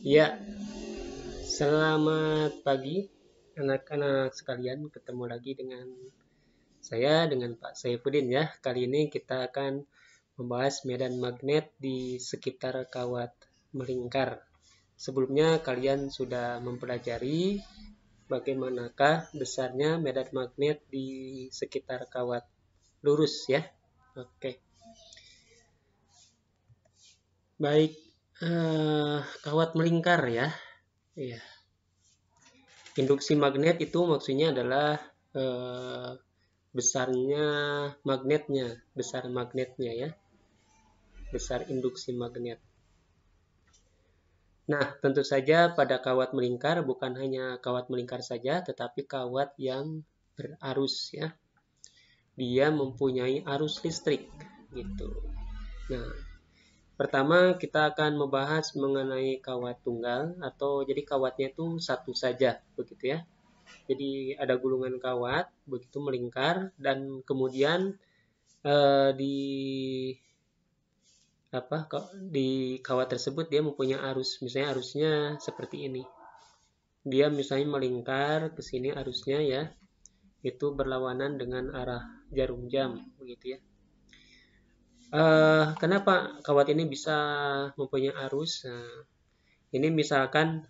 Ya, selamat pagi anak-anak sekalian. Ketemu lagi dengan saya, dengan Pak Saifuddin ya. Kali ini kita akan membahas medan magnet di sekitar kawat melingkar. Sebelumnya kalian sudah mempelajari bagaimanakah besarnya medan magnet di sekitar kawat lurus ya. Oke, baik. Kawat melingkar ya. Iya. Induksi magnet itu maksudnya adalah eh, besarnya magnetnya, besar magnetnya ya, besar induksi magnet. Nah, tentu saja pada kawat melingkar bukan hanya kawat melingkar saja, tetapi kawat yang berarus ya. Dia mempunyai arus listrik gitu. Nah, pertama kita akan membahas mengenai kawat tunggal atau jadi kawatnya itu satu saja begitu ya. Jadi ada gulungan kawat begitu melingkar dan kemudian di di kawat tersebut dia mempunyai arus, misalnya arusnya seperti ini. Dia misalnya melingkar ke sini arusnya ya, itu berlawanan dengan arah jarum jam begitu ya. Kenapa kawat ini bisa mempunyai arus? Nah, ini misalkan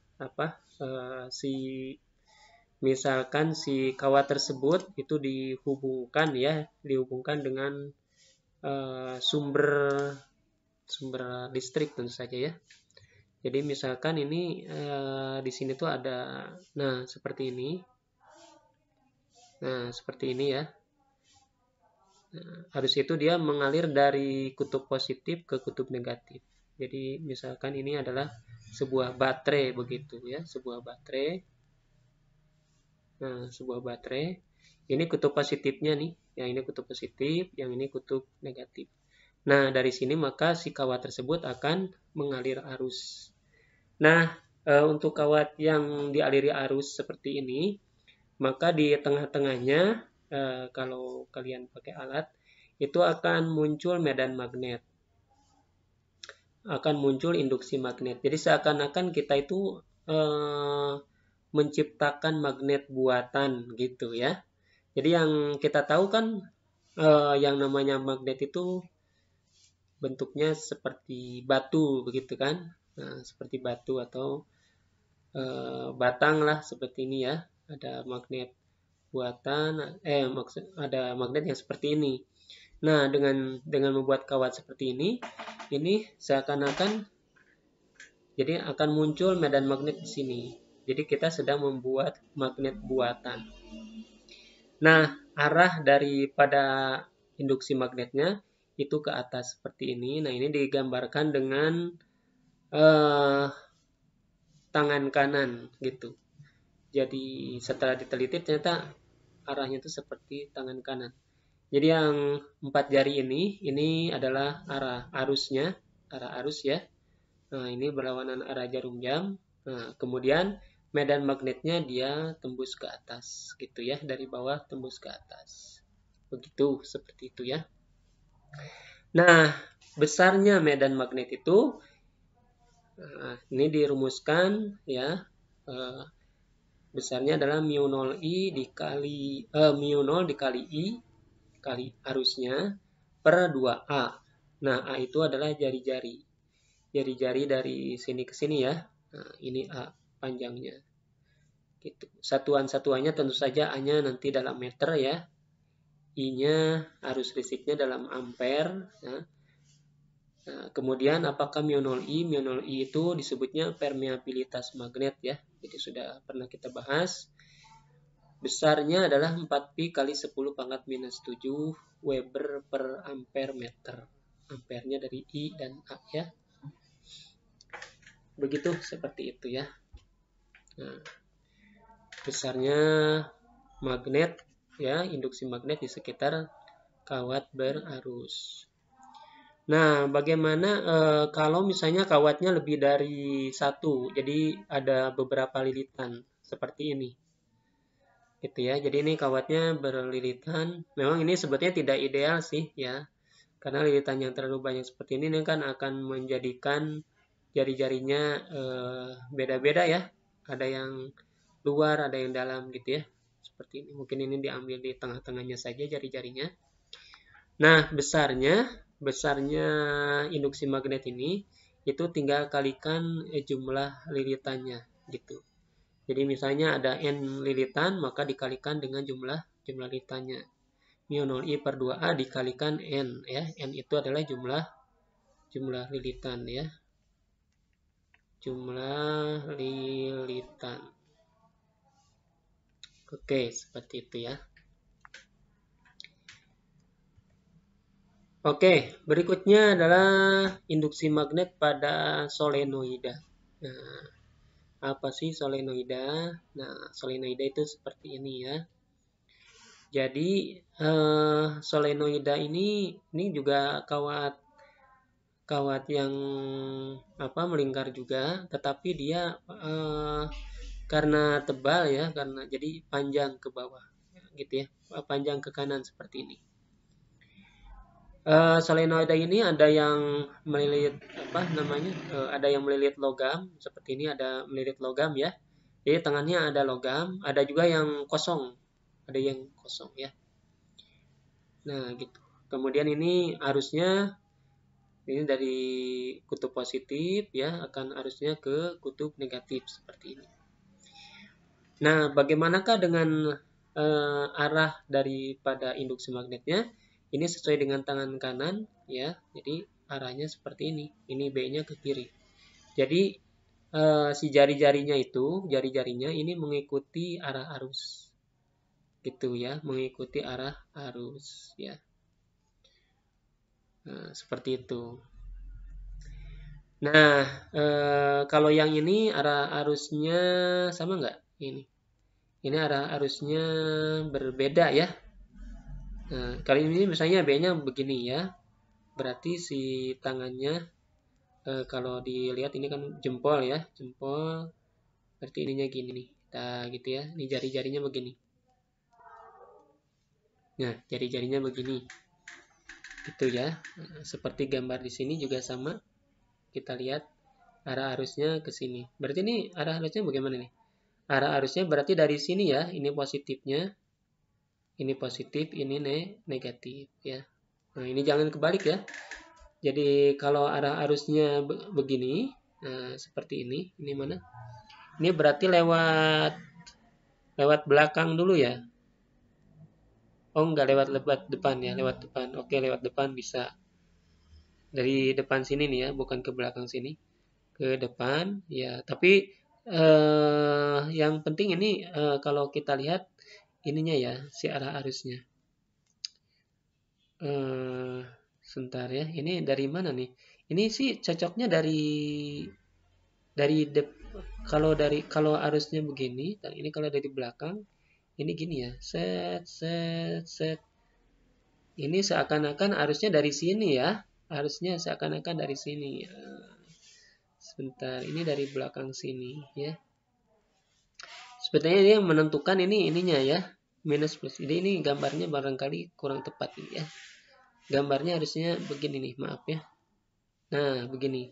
misalkan si kawat tersebut itu dihubungkan dengan sumber listrik tentu saja ya. Jadi misalkan ini di sini tuh ada, nah seperti ini, ya. Nah, arus itu dia mengalir dari kutub positif ke kutub negatif. Jadi misalkan ini adalah sebuah baterai begitu ya, sebuah baterai. Nah, sebuah baterai. Ini kutub positifnya nih, yang ini kutub positif, yang ini kutub negatif. Nah, dari sini maka si kawat tersebut akan mengalir arus. Nah, untuk kawat yang dialiri arus seperti ini, maka di tengah-tengahnya, kalau kalian pakai alat, itu akan muncul medan magnet. Akan muncul induksi magnet. Jadi seakan-akan kita itu menciptakan magnet buatan gitu ya. Jadi yang kita tahu kan yang namanya magnet itu bentuknya seperti batu begitu kan. Nah, seperti batu atau batang lah seperti ini ya. Ada magnet buatan, ada magnet yang seperti ini. Nah, dengan membuat kawat seperti ini seakan-akan jadi akan muncul medan magnet di sini. Jadi kita sedang membuat magnet buatan. Nah, arah daripada induksi magnetnya itu ke atas seperti ini. Nah, ini digambarkan dengan tangan kanan gitu. Jadi setelah diteliti ternyata arahnya itu seperti tangan kanan. Jadi yang 4 jari ini adalah arah arusnya, arah arus ya. Nah, ini berlawanan arah jarum jam. Nah, kemudian medan magnetnya dia tembus ke atas gitu ya, dari bawah tembus ke atas. Begitu, seperti itu ya. Nah, besarnya medan magnet itu ini dirumuskan ya. Besarnya adalah mu0 I dikali mu0 dikali I kali arusnya per 2A. Nah, A itu adalah jari-jari. Jari-jari dari sini ke sini ya. Nah, ini A panjangnya. Gitu. Satuan-satuannya tentu saja A-nya nanti dalam meter ya. I-nya arus listriknya dalam ampere ya. Nah, kemudian apakah mu0I? Mu0I itu disebutnya permeabilitas magnet ya. Jadi sudah pernah kita bahas. Besarnya adalah 4pi kali 10 pangkat minus 7 Weber per ampere meter. Ampernya dari I dan A ya. Begitu, seperti itu ya. Nah, besarnya magnet ya, induksi magnet di sekitar kawat berarus. Nah, bagaimana kalau misalnya kawatnya lebih dari satu, jadi ada beberapa lilitan seperti ini. Gitu ya. Jadi ini kawatnya berlilitan. Memang ini sebetulnya tidak ideal sih ya. Karena lilitan yang terlalu banyak seperti ini kan akan menjadikan jari-jarinya beda-beda ya. Ada yang luar, ada yang dalam gitu ya. Seperti ini. Mungkin ini diambil di tengah-tengahnya saja jari-jarinya. Nah, besarnya induksi magnet ini itu tinggal kalikan jumlah lilitannya gitu. Jadi misalnya ada N lilitan, maka dikalikan dengan jumlah lilitannya. μ0I per 2A dikalikan N ya. N itu adalah jumlah lilitan ya. Jumlah lilitan. Oke, seperti itu ya. Oke, berikutnya adalah induksi magnet pada solenoida. Nah, apa sih solenoida? Nah, solenoida itu seperti ini ya. Jadi solenoida ini juga kawat yang melingkar juga, tetapi dia karena tebal ya, karena jadi panjang ke bawah, gitu ya, panjang ke kanan seperti ini. Solenoida ini ada yang melilit ada yang melilit logam seperti ini, ada melilit logam ya. Jadi tangannya ada logam, ada juga yang kosong, ya. Nah gitu. Kemudian ini arusnya ini dari kutub positif ya, akan arusnya ke kutub negatif seperti ini. Nah, bagaimanakah dengan arah daripada induksi magnetnya? Ini sesuai dengan tangan kanan ya. Jadi arahnya seperti ini. Ini B-nya ke kiri. Jadi si jari-jarinya ini mengikuti arah arus. Gitu ya, mengikuti arah arus ya. Nah, seperti itu. Nah, kalau yang ini arah arusnya sama nggak? Ini arah arusnya berbeda ya. Nah, kali ini misalnya B-nya begini ya. Berarti si tangannya, kalau dilihat ini kan jempol ya. Jempol, berarti ininya gini nih. Nah, gitu ya. Ini jari-jarinya begini. Nah, jari-jarinya begini. Gitu ya. Nah, seperti gambar di sini juga sama. Kita lihat arah arusnya ke sini. Berarti ini arah arusnya bagaimana nih? Arah arusnya berarti dari sini ya. Ini positifnya. Ini positif, ini negatif ya. Nah, ini jangan kebalik ya. Jadi kalau arah arusnya begini, nah seperti ini mana? Ini berarti lewat belakang dulu ya. Oh enggak, lewat depan ya, lewat depan. Oke, lewat depan bisa. Dari depan sini nih ya, bukan ke belakang sini. Ke depan ya, tapi yang penting ini kalau kita lihat ininya ya, si arah arusnya. Sebentar ya, ini dari mana nih? Ini sih cocoknya kalau arusnya begini, ini kalau dari belakang, ini gini ya, set. Ini seakan-akan arusnya dari sini ya, arusnya seakan-akan dari sini. Sebentar, ini dari belakang sini ya. Sebetulnya dia menentukan ininya ya, minus plus. Jadi ini gambarnya barangkali kurang tepat ya. Gambarnya harusnya begini nih, maaf ya. Nah, begini.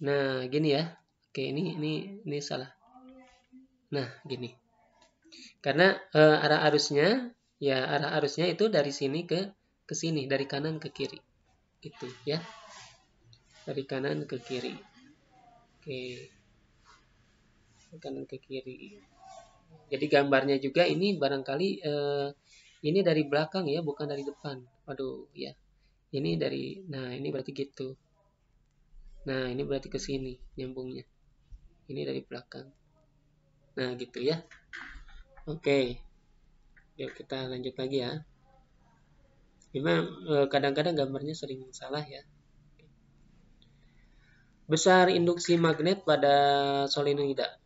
Nah, gini ya. Oke, ini salah. Nah, gini. Karena arah arusnya itu dari sini ke sini, dari kanan ke kiri. Gitu ya. Dari kanan ke kiri. Oke. Dari kanan ke kiri. Jadi gambarnya juga ini barangkali ini dari belakang ya, bukan dari depan. Waduh, ya. Ini ini berarti gitu. Nah, ini berarti ke sini nyambungnya. Ini dari belakang. Nah, gitu ya. Oke. Yuk kita lanjut lagi ya. Memang kadang-kadang gambarnya sering salah ya. Besar induksi magnet pada solenoida.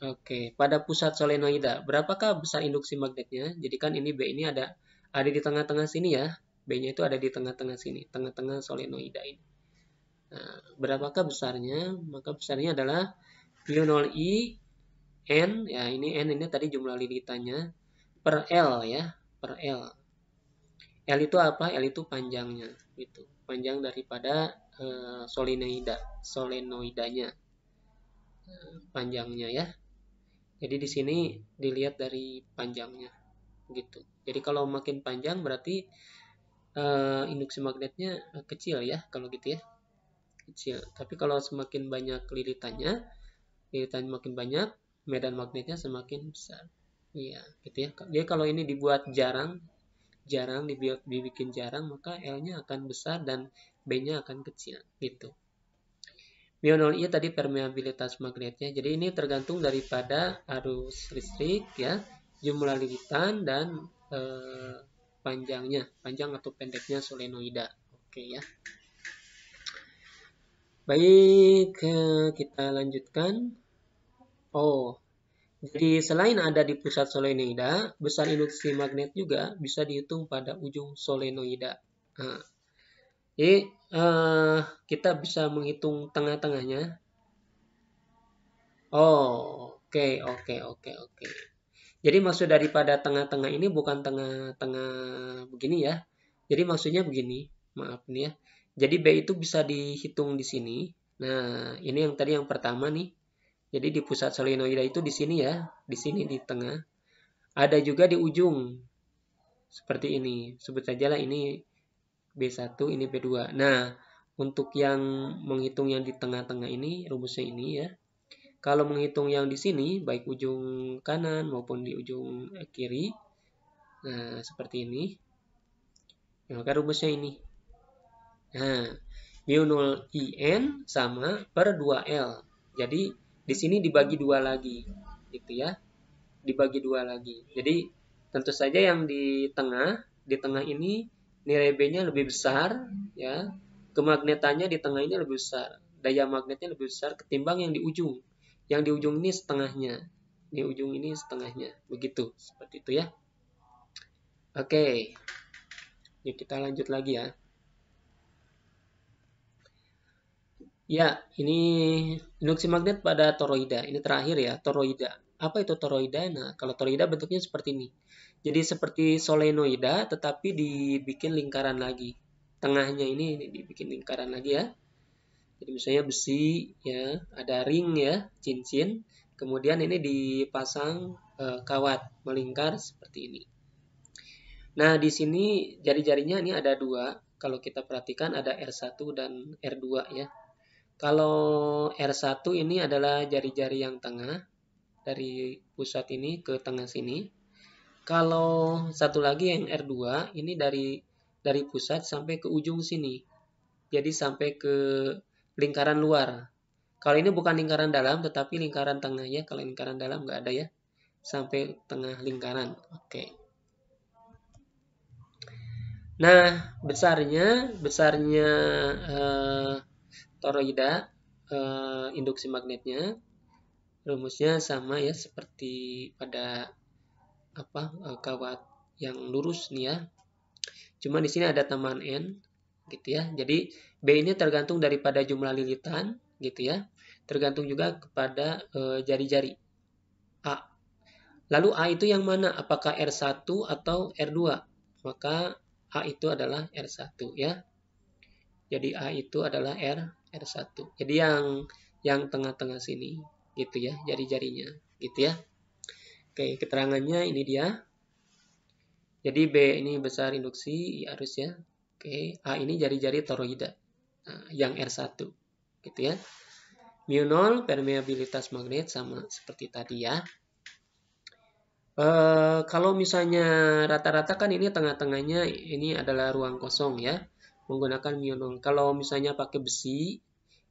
Oke, pada pusat solenoida, berapakah besar induksi magnetnya? Jadi kan ini B ini ada di tengah-tengah sini ya. B-nya itu ada di tengah-tengah sini, tengah-tengah solenoida ini. Nah, berapakah besarnya? Maka besarnya adalah μ0I N, ya ini N ini tadi jumlah lilitannya, per L ya, per L. L itu apa? L itu panjangnya, gitu. Panjang daripada solenoidanya, panjangnya ya. Jadi di sini dilihat dari panjangnya gitu. Jadi kalau makin panjang berarti induksi magnetnya kecil ya, kalau gitu ya, kecil. Tapi kalau semakin banyak lilitannya makin banyak, medan magnetnya semakin besar. Iya, gitu ya. Jadi kalau ini dibuat jarang dibikin jarang, maka L-nya akan besar dan B-nya akan kecil gitu. Mu0I tadi permeabilitas magnetnya. Jadi ini tergantung daripada arus listrik ya, jumlah lilitan dan panjang atau pendeknya solenoida. Oke ya. Baik, kita lanjutkan. Oh, jadi selain ada di pusat solenoida, besar induksi magnet juga bisa dihitung pada ujung solenoida. Nah, jadi kita bisa menghitung tengah-tengahnya. Oh, oke. Jadi maksud daripada tengah-tengah ini bukan tengah-tengah begini ya. Jadi maksudnya begini, maaf nih ya. Jadi B itu bisa dihitung di sini. Nah, ini yang tadi yang pertama nih. Jadi di pusat solenoida itu di sini ya, di sini di tengah. Ada juga di ujung. Seperti ini. Sebut sajalah ini B1, ini B2. Nah, untuk yang menghitung yang di tengah-tengah ini, rumusnya ini ya. Kalau menghitung yang di sini, baik ujung kanan maupun di ujung kiri, nah seperti ini, maka rumusnya ini. Nah, mu0 IN sama per 2L. Jadi, di sini dibagi dua lagi, gitu ya. Dibagi dua lagi. Jadi, tentu saja yang di tengah ini nilai B-nya lebih besar, ya. Kemagnetannya di tengah ini lebih besar. Daya magnetnya lebih besar ketimbang yang di ujung. Yang di ujung ini setengahnya. Di ujung ini setengahnya. Begitu. Seperti itu ya. Oke. Yuk kita lanjut lagi ya. Ya, ini induksi magnet pada toroida. Ini terakhir ya, toroida. Apa itu toroida? Nah, kalau toroida bentuknya seperti ini. Jadi seperti solenoida, tetapi dibikin lingkaran lagi. Tengahnya ini dibikin lingkaran lagi ya. Jadi misalnya besi, ya, ada ring ya, cincin. Kemudian ini dipasang kawat melingkar seperti ini. Nah, di sini jari-jarinya ini ada dua. Kalau kita perhatikan ada R1 dan R2 ya. Kalau R1 ini adalah jari-jari yang tengah dari pusat ini ke tengah sini. Kalau satu lagi yang R2 ini dari pusat sampai ke ujung sini. Jadi sampai ke lingkaran luar. Kalau ini bukan lingkaran dalam tetapi lingkaran tengah ya. Kalau lingkaran dalam nggak ada ya. Sampai tengah lingkaran. Oke. Nah, besarnya toroida induksi magnetnya rumusnya sama ya seperti pada kawat yang lurus nih ya. Cuma di sini ada tambahan n gitu ya. Jadi B ini tergantung daripada jumlah lilitan gitu ya. Tergantung juga kepada jari-jari A. Lalu A itu yang mana? Apakah R1 atau R2? Maka A itu adalah R1 ya. Jadi A itu adalah R1. Jadi yang tengah-tengah sini gitu ya, jari-jarinya gitu ya. Oke, keterangannya ini dia. Jadi B ini besar induksi arus ya. Oke, A ini jari-jari toroida. Nah, yang R1 gitu ya. Mu0 permeabilitas magnet sama seperti tadi ya. Kalau misalnya rata-rata kan ini tengah-tengahnya ini adalah ruang kosong ya. Menggunakan mu0. Kalau misalnya pakai besi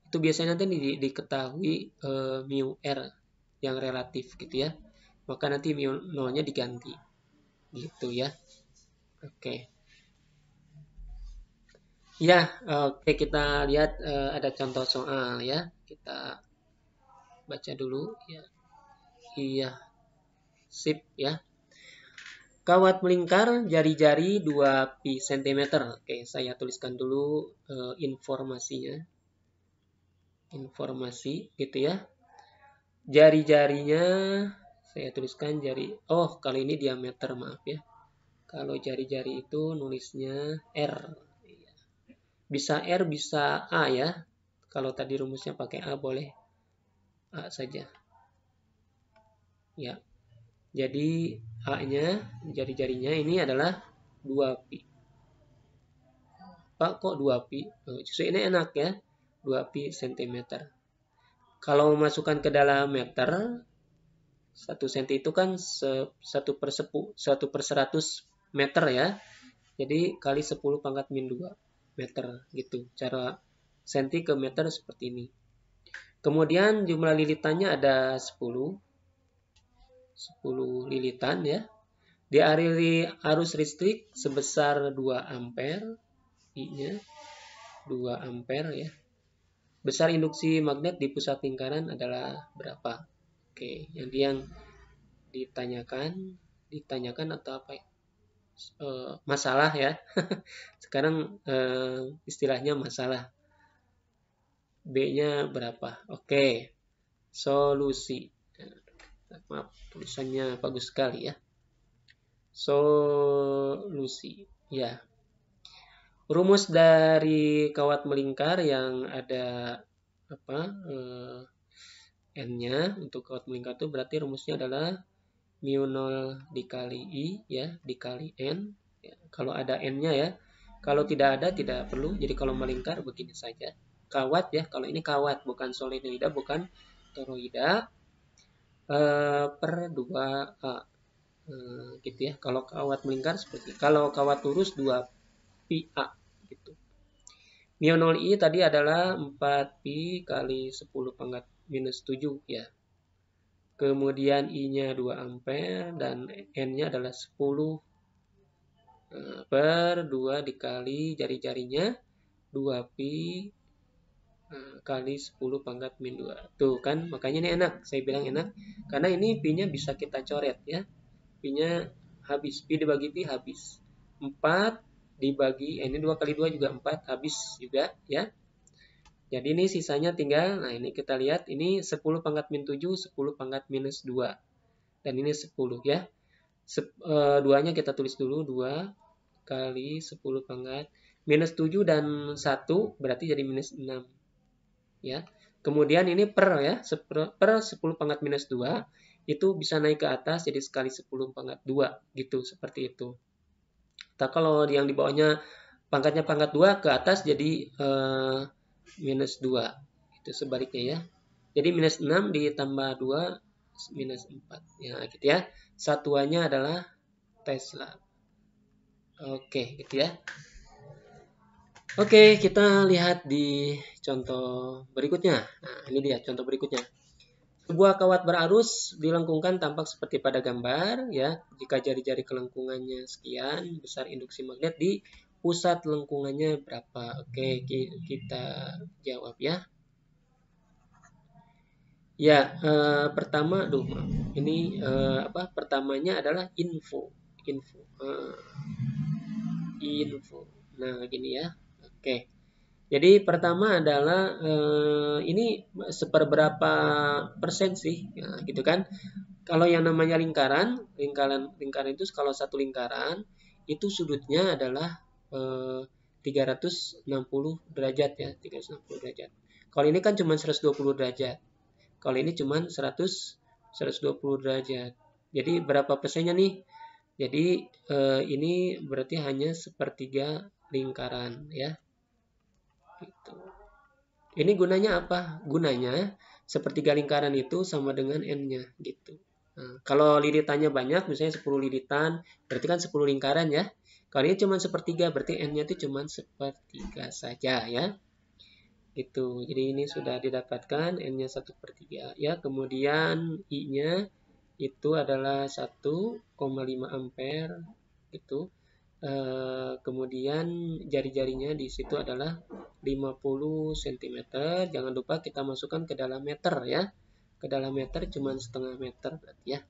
itu biasanya nanti diketahui mu R yang relatif gitu ya. Maka nanti mu0-nya diganti gitu ya. Oke. Ya, oke kita lihat ada contoh soal ya. Kita baca dulu ya. Iya. Sip ya. Kawat melingkar jari-jari 2 pi cm. Oke, saya tuliskan dulu informasinya. Informasi gitu ya. Jari-jarinya saya tuliskan jari. Oh, kali ini diameter, maaf ya. Kalau jari-jari itu nulisnya R. Bisa R, bisa A ya. Kalau tadi rumusnya pakai A, boleh A saja. Ya. Jadi A-nya, jari-jarinya ini adalah 2pi. Pak, kok 2pi? Justru ini enak ya. 2pi cm. Kalau masukkan ke dalam meter, 1 cm itu kan 1/100 meter ya. Jadi kali 10 pangkat min 2 meter gitu. Cara senti ke meter seperti ini. Kemudian jumlah lilitannya ada 10 lilitan ya. Dialiri arus listrik sebesar 2 ampere. I-nya 2 ampere ya. Besar induksi magnet di pusat lingkaran adalah berapa? Oke, yang ditanyakan atau apa ya? Masalah ya. Sekarang istilahnya masalah. B-nya berapa? Oke. Solusi. Maaf, tulisannya bagus sekali ya. Solusi. Ya. Rumus dari kawat melingkar yang ada N-nya untuk kawat melingkar itu berarti rumusnya adalah mu0 dikali I ya, dikali N. Ya, kalau ada N-nya ya. Kalau tidak ada tidak perlu. Jadi kalau melingkar begini saja. Kawat ya, kalau ini kawat bukan solenoida, bukan toroida. Per 2A. Gitu ya. Kalau kawat melingkar seperti kalau kawat lurus 2pi A gitu. Mu0 I tadi adalah 4pi kali 10 pangkat minus 7 ya. Kemudian I-nya 2 ampere dan N-nya adalah 10 per 2 dikali jari-jarinya 2pi kali 10 pangkat min 2. Tuh kan, makanya ini enak. Saya bilang enak. Karena ini pi-nya bisa kita coret ya. Pi-nya habis. Pi dibagi pi habis. 4 dibagi, ini 2 kali 2 juga 4, habis juga ya. Jadi ini sisanya tinggal, nah ini kita lihat, ini 10 pangkat min 7, 10 pangkat minus 2. Dan ini 10 ya. 2-nya kita tulis dulu, 2 kali 10 pangkat minus 7 dan 1 berarti jadi minus 6 ya. Kemudian ini per ya, per 10 pangkat minus 2 itu bisa naik ke atas jadi sekali 10 pangkat 2 gitu, seperti itu. Nah, kalau yang di bawahnya pangkatnya pangkat 2 ke atas jadi minus 2. Itu sebaliknya ya. Jadi minus 6 ditambah 2 minus 4. Ya, gitu ya. Satuannya adalah Tesla. Oke, gitu ya. Oke, kita lihat di contoh berikutnya. Nah, ini dia contoh berikutnya. Sebuah kawat berarus dilengkungkan tampak seperti pada gambar ya. Jika jari-jari kelengkungannya sekian, besar induksi magnet di pusat lengkungannya berapa? Oke, kita jawab ya. Ya, pertama, ini pertamanya adalah info. Nah, gini ya. Oke. Jadi pertama adalah ini seperberapa persen sih, ya, gitu kan? Kalau yang namanya lingkaran itu kalau satu lingkaran itu sudutnya adalah 360 derajat ya, 360 derajat. Kalau ini kan cuma 120 derajat. Kalau ini cuma 120 derajat. Jadi berapa persennya nih? Jadi ini berarti hanya sepertiga lingkaran ya. Gitu. Ini gunanya apa? Gunanya sepertiga lingkaran itu sama dengan N-nya gitu. Nah, kalau lilitannya banyak, misalnya 10 lilitan, berarti kan 10 lingkaran ya. Kalau ini cuma sepertiga, berarti N-nya itu cuma sepertiga saja ya. Gitu. Jadi ini sudah didapatkan N-nya 1/3 ya. Kemudian I-nya itu adalah 1,5 ampere gitu. Kemudian jari-jarinya di situ adalah 50 cm. Jangan lupa kita masukkan ke dalam meter ya. Ke dalam meter cuma setengah meter berarti ya.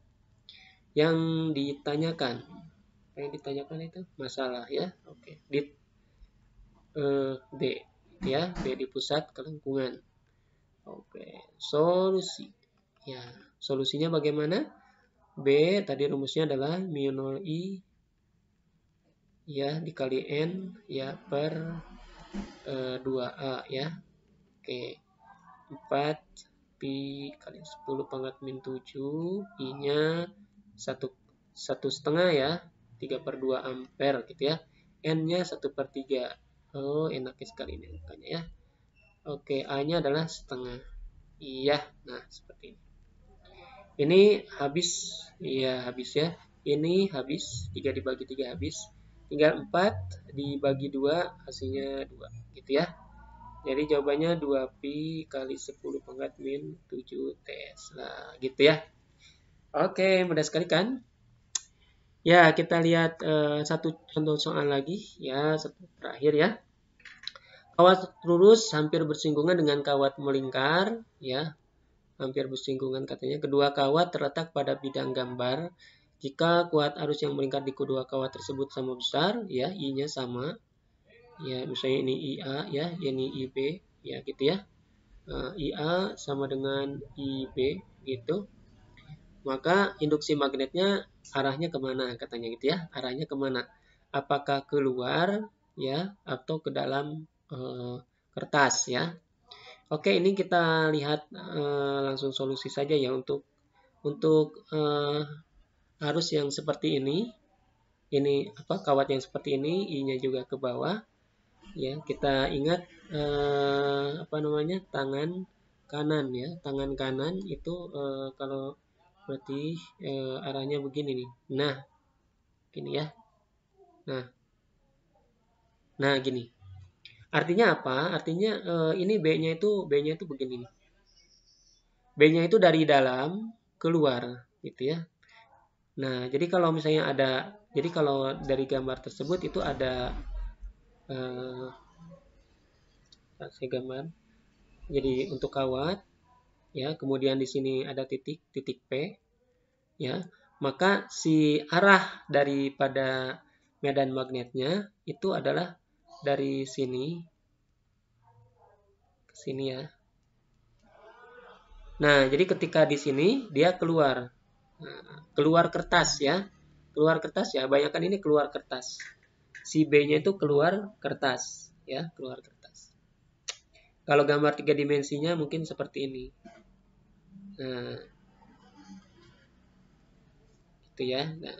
Yang ditanyakan, apa yang ditanyakan itu masalah ya. Oke. B ya, B di pusat kelengkungan. Oke, solusi. Ya, solusinya bagaimana? B tadi rumusnya adalah mu0 I ya dikali N ya per 2A ya. Oke. 4 pi kali 10 pangkat min 7, I-nya 1,5 ya, 3/2 ampere gitu ya. N-nya 1/3. Oh, enak sekali ini angkanya ya. Oke, A-nya adalah setengah. Iya, nah seperti ini. Ini habis, iya habis ya. Ini habis, 3 dibagi 3 habis. Tinggal 4 dibagi 2, hasilnya 2 gitu ya. Jadi jawabannya 2pi kali 10 pangkat min 7 Tesla gitu ya. Oke, mudah sekali kan? Ya, kita lihat satu contoh soal lagi ya, satu terakhir ya. Kawat lurus hampir bersinggungan dengan kawat melingkar ya. Hampir bersinggungan katanya. Kedua kawat terletak pada bidang gambar. Jika kuat arus yang melingkar di kedua kawat tersebut sama besar, ya, I-nya sama. Ya, misalnya ini IA ya, ini IB ya gitu ya. IA sama dengan IB gitu, maka induksi magnetnya arahnya kemana katanya gitu ya, arahnya kemana, apakah keluar ya atau ke dalam kertas ya. Oke, ini kita lihat langsung solusi saja ya untuk arus yang seperti ini apa kawat yang seperti ini, I-nya juga ke bawah ya. Kita ingat apa namanya, tangan kanan ya, tangan kanan itu kalau berarti arahnya begini nih, nah gini ya, nah gini, artinya apa, artinya ini B-nya itu begini nih, B-nya itu dari dalam keluar gitu ya. Nah jadi kalau misalnya jadi kalau dari gambar tersebut itu ada saya gambar. Jadi untuk kawat ya, kemudian di sini ada titik P ya. Maka si arah daripada medan magnetnya itu adalah dari sini ke sini ya. Nah, jadi ketika di sini dia keluar. Keluar kertas ya. Keluar kertas ya, bayangkan ini keluar kertas. Si B-nya itu keluar kertas ya, keluar kertas. Kalau gambar 3 dimensinya mungkin seperti ini. Nah, itu ya. Nah,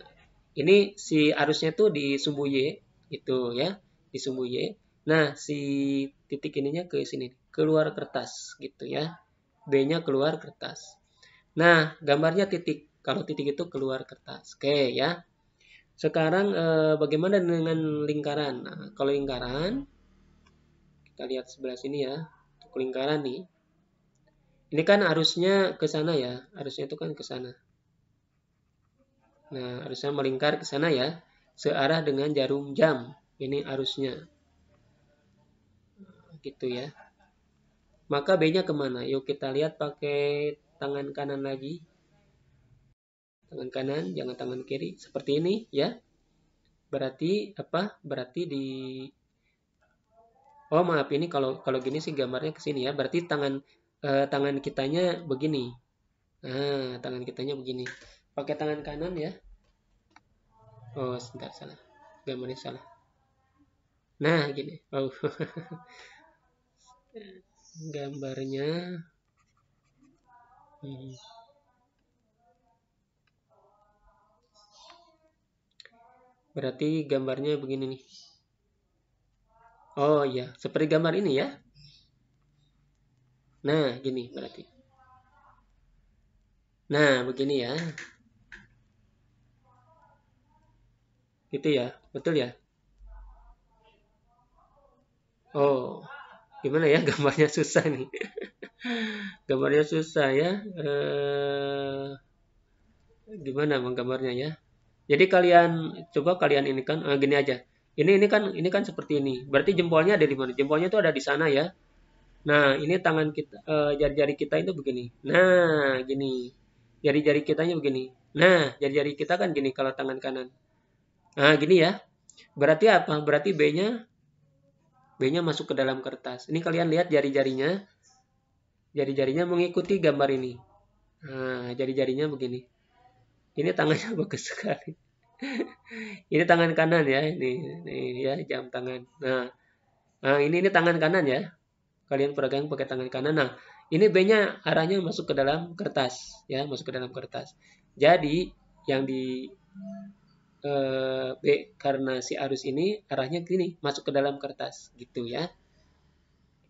ini si arusnya tuh di sumbu Y itu ya, di sumbu Y. Nah, si titik ininya ke sini, keluar kertas gitu ya. B-nya keluar kertas. Nah, gambarnya titik. Kalau titik itu keluar kertas. Oke ya. Sekarang bagaimana dengan lingkaran? Nah, kalau lingkaran kita lihat sebelah sini ya. Untuk lingkaran nih. Ini kan arusnya ke sana ya. Arusnya itu kan ke sana. Nah, arusnya melingkar ke sana ya. Searah dengan jarum jam. Ini arusnya. Gitu ya. Maka B-nya kemana? Yuk kita lihat pakai tangan kanan lagi. Tangan kanan, jangan tangan kiri. Seperti ini ya. Berarti apa? Berarti di Oh, maaf, ini kalau gini sih gambarnya ke sini ya. Berarti tangan kitanya begini. Nah, tangan kitanya begini. Pakai tangan kanan ya. Oh, sebentar, salah. Gambarnya salah. Nah, gini. Oh. Gambarnya berarti gambarnya begini nih. Oh iya, seperti gambar ini ya. Nah, gini berarti. Nah, begini ya. Gitu ya, betul ya. Oh, gimana ya, gambarnya susah nih. Gambarnya susah ya. Gimana menggambarnya ya? Jadi coba kalian ini kan gini aja. Ini kan seperti ini. Berarti jempolnya ada di mana? Jempolnya itu ada di sana ya. Nah, ini tangan kita, jari-jari kita itu begini. Nah, gini. Jari-jari kitanya begini. Nah, jari-jari kita kan gini kalau tangan kanan. Nah, gini ya. Berarti apa? Berarti B-nya masuk ke dalam kertas. Ini kalian lihat jari-jarinya. Jari-jarinya mengikuti gambar ini. Nah, jari-jarinya begini. Ini tangannya bagus sekali. Ini tangan kanan ya, ini ya jam tangan. Nah, Nah, ini tangan kanan ya. Kalian pegang pakai tangan kanan. Nah, ini B-nya arahnya masuk ke dalam kertas ya, masuk ke dalam kertas. Jadi yang di B karena si arus ini arahnya gini, masuk ke dalam kertas gitu ya.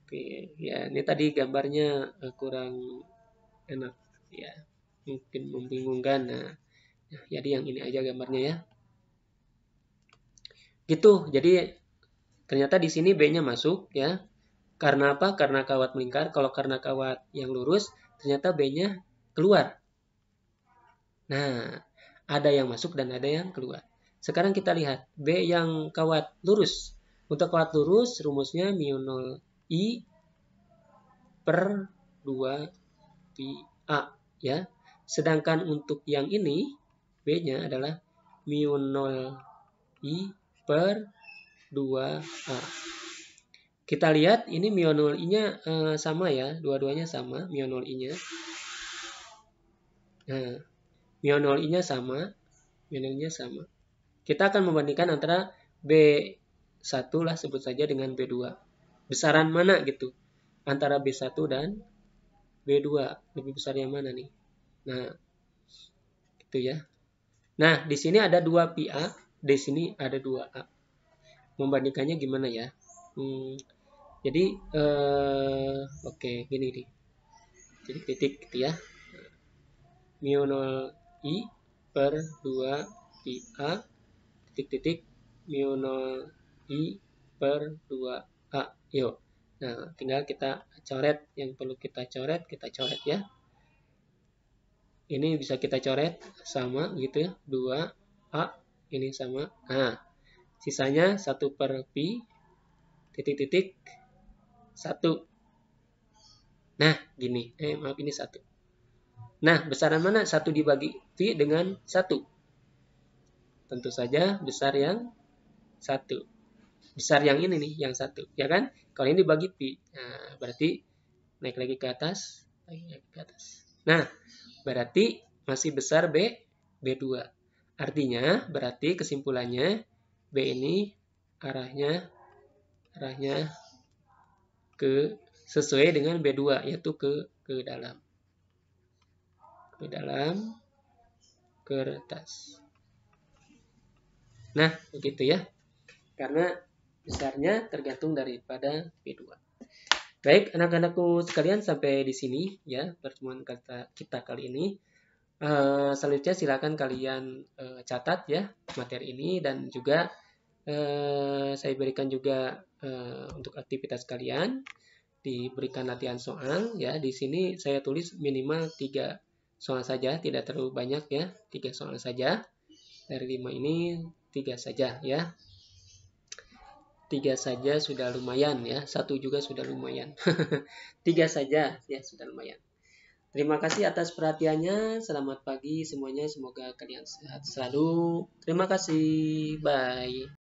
Oke, ya ini tadi gambarnya kurang enak ya. Mungkin membingungkan. Nah, jadi yang ini aja gambarnya ya. Gitu. Jadi ternyata di sini B-nya masuk ya. Karena apa? Karena kawat melingkar. Kalau karena kawat yang lurus, ternyata B-nya keluar. Nah, ada yang masuk dan ada yang keluar. Sekarang kita lihat B yang kawat lurus. Untuk kawat lurus, rumusnya mu 0 I per 2 pi A. Ya. Sedangkan untuk yang ini, B-nya adalah mu 0 I per 2A. Kita lihat ini mu 0 I-nya sama ya, dua-duanya sama, mu 0 I-nya. Nah, mu 0 I-nya sama, mu 0 I-nya sama. Kita akan membandingkan antara B1 lah sebut saja dengan B2. Besaran mana gitu? Antara B1 dan B2. Lebih besar yang mana nih? Nah, gitu ya. Nah, di sini ada 2 pi A, di sini ada 2A. Membandingkannya gimana ya? Jadi, oke, gini nih. Jadi titik gitu ya. Mu 0 I per 2 pi A titik-titik mu 0 I per 2A. Yuk. Nah, tinggal kita coret. Yang perlu kita coret ya. Ini bisa kita coret sama gitu ya. 2A ini sama. Nah, sisanya 1 per pi titik-titik 1. Nah, gini. Maaf ini 1. Nah, besaran mana 1 dibagi pi dengan 1? Tentu saja besar yang 1. Besar yang ini nih, yang 1. Ya kan? Kalau ini dibagi pi. Nah, berarti naik lagi ke atas. Nah, berarti masih besar B2. Artinya, berarti kesimpulannya B ini arahnya ke sesuai dengan B2, yaitu ke dalam. Ke dalam kertas. Nah, begitu ya. Karena besarnya tergantung daripada B2. Baik, anak-anakku sekalian, sampai di sini ya pertemuan kita kali ini. Selanjutnya silakan kalian catat ya materi ini, dan juga saya berikan juga untuk aktivitas kalian diberikan latihan soal ya. Di sini saya tulis minimal 3 soal saja, tidak terlalu banyak ya, 3 soal saja. Dari 5 ini 3 saja ya. 3 saja sudah lumayan ya, 1 juga sudah lumayan. 3 saja ya sudah lumayan. Terima kasih atas perhatiannya. Selamat pagi semuanya, semoga kalian sehat selalu. Terima kasih. Bye.